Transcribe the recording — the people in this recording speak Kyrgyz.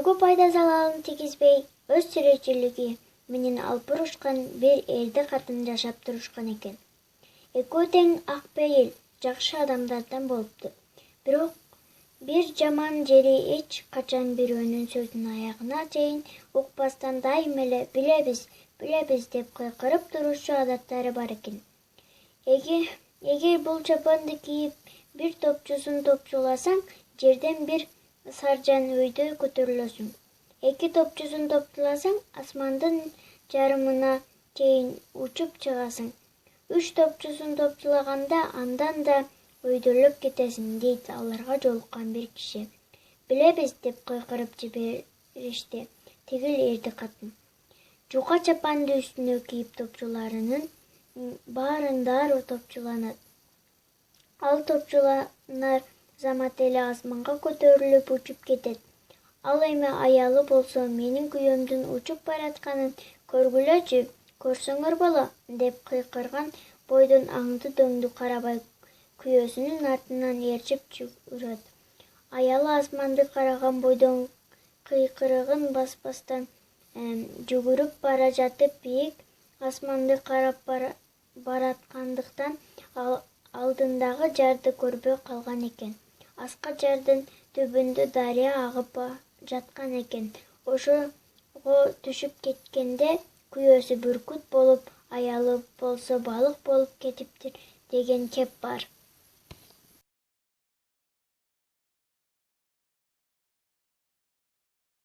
Бирөөгө пайда залалын тийгизбей, өз тиричилиги менен алып урушкан бир эрди катын жашап турушкан экен. Экөө тең ак пейил, жакшы адамдардан болупту. Бирок бир жаман жери эч качан бирөөнүн сөзүн аягына чейин укпастан дайым эле билебиз деп кыйкырып турушчу адаттары бар экен. Эгер бул чапанды кийип бир топчусун топчуласаң, жерден бир саржан өйдөй көтөрүлөсүң. 2 топчусун топчуласаң, асмандын жарымына чейин учуп чыгасың. 3 топчусун топчулаганда андан да өйдөлөп кетесиң, дейт аларга жолуккан бир киши. Билебиз деп кыйкырып жиберишти тигил эрди катын. Жука чапанды үстүнө кийип топчуларынын баарын дароо топчуланат. Ал топчуланар замат эле асманга көтөрүлүп учуп кетет. Ал эми аялы болсо менин күйөөмдүн учуп баратканын көргүлөчү, көрсөңөр боло, деп кыйкырган бойдон аңды дөңдү карабай күйөөсүнүн артынан ээрчип жүрөт. Аялы асманды караган бойдон кыйкырыгын баспастан жүгүрүп бара жатып бийик асманды карап бараткандыктан алдындагы жарды көрбөй калган экен. Аска жардын түбүндө дарыя агып жаткан экен. Ошого түшүп кеткенде күйөөсү бүркүт болуп, аялы болсо балык болуп кетиптир деген кеп бар.